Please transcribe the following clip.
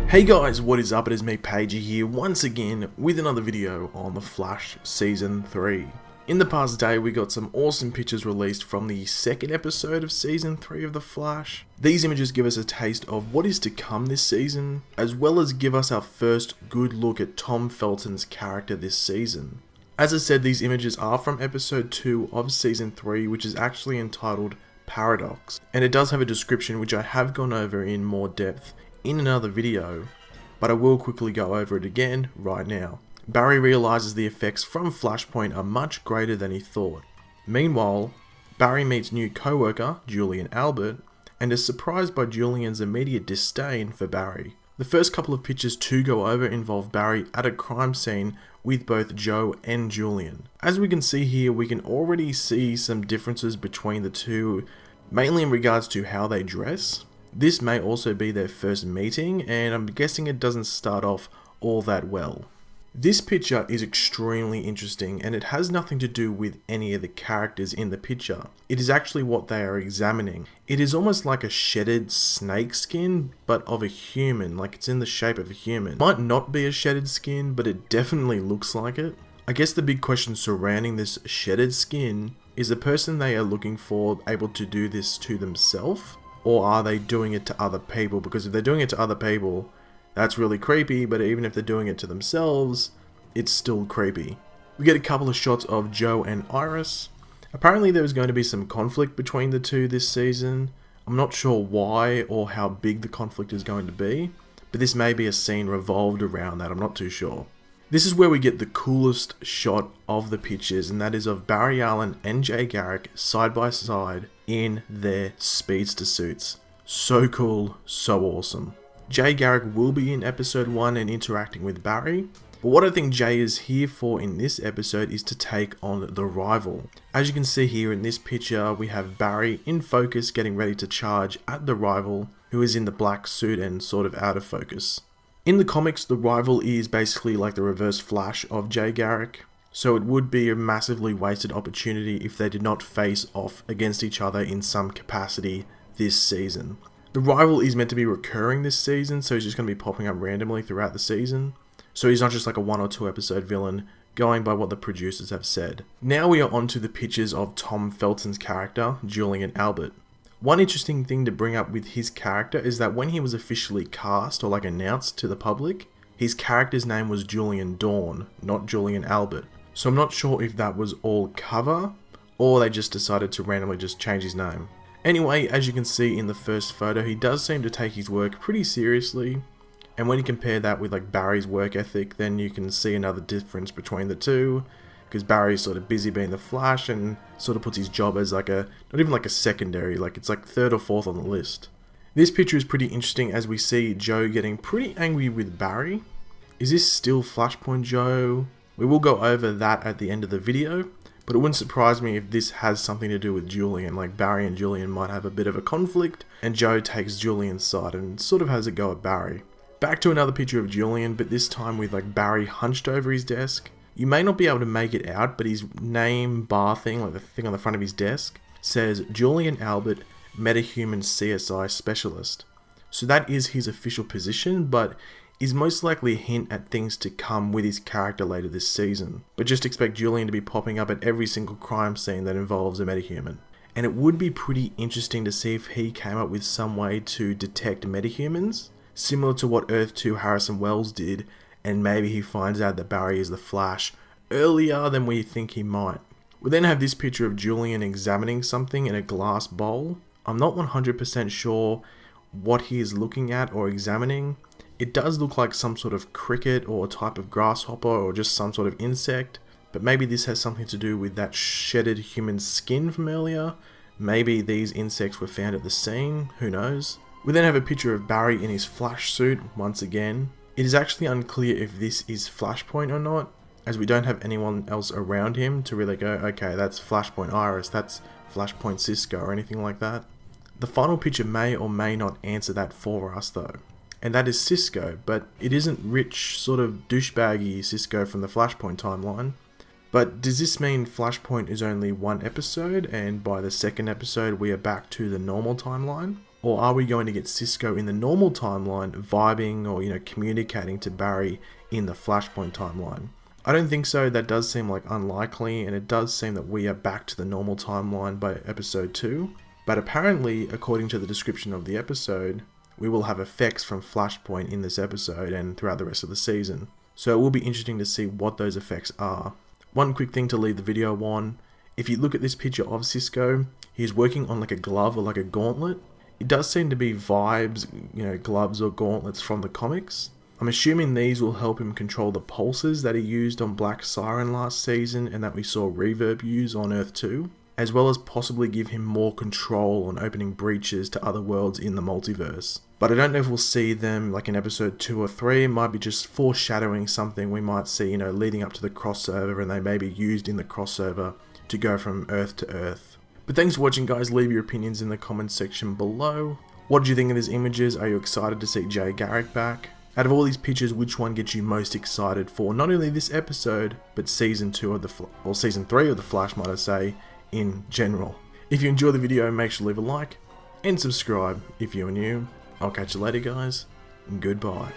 Hey guys, what is up? It is me, Pagey here, once again with another video on The Flash Season 3. In the past day, we got some awesome pictures released from the second episode of Season 3 of The Flash. These images give us a taste of what is to come this season, as well as give us our first good look at Tom Felton's character this season. As I said, these images are from episode 2 of Season 3, which is actually entitled Paradox, and it does have a description which I have gone over in more depth in another video, but I will quickly go over it again right now. Barry realizes the effects from Flashpoint are much greater than he thought. Meanwhile, Barry meets new co-worker Julian Albert and is surprised by Julian's immediate disdain for Barry. The first couple of pictures to go over involve Barry at a crime scene with both Joe and Julian. As we can see here, we can already see some differences between the two, mainly in regards to how they dress. This may also be their first meeting, and I'm guessing it doesn't start off all that well. This picture is extremely interesting, and it has nothing to do with any of the characters in the picture. It is actually what they are examining. It is almost like a shedded snake skin, but of a human, like it's in the shape of a human. It might not be a shedded skin, but it definitely looks like it. I guess the big question surrounding this shedded skin is the person they are looking for able to do this to themselves? Or are they doing it to other people? Because if they're doing it to other people, that's really creepy, but even if they're doing it to themselves, it's still creepy. We get a couple of shots of Joe and Iris. Apparently there was going to be some conflict between the two this season. I'm not sure why or how big the conflict is going to be, but this may be a scene revolved around that, I'm not too sure. This is where we get the coolest shot of the pictures, and that is of Barry Allen and Jay Garrick side by side in their speedster suits. So cool, so awesome. Jay Garrick will be in episode 1 and interacting with Barry, but what I think Jay is here for in this episode is to take on the rival. As you can see here in this picture, we have Barry in focus getting ready to charge at the rival, who is in the black suit and sort of out of focus. In the comics, the rival is basically like the reverse Flash of Jay Garrick, so it would be a massively wasted opportunity if they did not face off against each other in some capacity this season. The rival is meant to be recurring this season, so he's just going to be popping up randomly throughout the season, so he's not just like a 1 or 2 episode villain, going by what the producers have said. Now we are on to the pictures of Tom Felton's character, Julian Albert. One interesting thing to bring up with his character is that when he was officially cast or like announced to the public, his character's name was Julian Dawn, not Julian Albert. So I'm not sure if that was all cover or they just decided to randomly just change his name. Anyway, as you can see in the first photo, he does seem to take his work pretty seriously. And when you compare that with like Barry's work ethic, then you can see another difference between the two. Because Barry's sort of busy being the Flash and sort of puts his job as like a, not even like a secondary, like it's like 3rd or 4th on the list. This picture is pretty interesting as we see Joe getting pretty angry with Barry. Is this still Flashpoint Joe? We will go over that at the end of the video, but it wouldn't surprise me if this has something to do with Julian, like Barry and Julian might have a bit of a conflict and Joe takes Julian's side and sort of has a go at Barry. Back to another picture of Julian, but this time with like Barry hunched over his desk. You may not be able to make it out, but his name bar thing, like the thing on the front of his desk, says Julian Albert, Metahuman CSI Specialist. So that is his official position, but is most likely a hint at things to come with his character later this season. But just expect Julian to be popping up at every single crime scene that involves a metahuman. And it would be pretty interesting to see if he came up with some way to detect metahumans, similar to what Earth 2 Harrison Wells did, and maybe he finds out that Barry is the Flash earlier than we think he might. We then have this picture of Julian examining something in a glass bowl. I'm not 100% sure what he is looking at or examining. It does look like some sort of cricket or a type of grasshopper or just some sort of insect, but maybe this has something to do with that shedded human skin from earlier. Maybe these insects were found at the scene, who knows. We then have a picture of Barry in his Flash suit once again. It is actually unclear if this is Flashpoint or not, as we don't have anyone else around him to really go, okay, that's Flashpoint Iris, that's Flashpoint Cisco, or anything like that. The final picture may or may not answer that for us though, and that is Cisco, but it isn't rich, sort of douchebaggy Cisco from the Flashpoint timeline. But does this mean Flashpoint is only 1 episode, and by the 2nd episode we are back to the normal timeline? Or are we going to get Cisco in the normal timeline vibing or, communicating to Barry in the Flashpoint timeline? I don't think so. That does seem like unlikely, and it does seem that we are back to the normal timeline by episode 2. But apparently, according to the description of the episode, we will have effects from Flashpoint in this episode and throughout the rest of the season. So it will be interesting to see what those effects are. One quick thing to leave the video on. If you look at this picture of Cisco, he's working on like a glove or like a gauntlet. It does seem to be vibes, gloves or gauntlets from the comics. I'm assuming these will help him control the pulses that he used on Black Siren last season and that we saw Reverb use on Earth 2, as well as possibly give him more control on opening breaches to other worlds in the multiverse. But I don't know if we'll see them like in episode 2 or 3. It might be just foreshadowing something we might see, leading up to the crossover, and they may be used in the crossover to go from Earth to Earth. But thanks for watching, guys. Leave your opinions in the comments section below. What did you think of these images? Are you excited to see Jay Garrick back? Out of all these pictures, which one gets you most excited for not only this episode, but season 2 of season 3 of The Flash, might I say, in general? If you enjoyed the video, make sure to leave a like and subscribe if you're new. I'll catch you later, guys, and goodbye.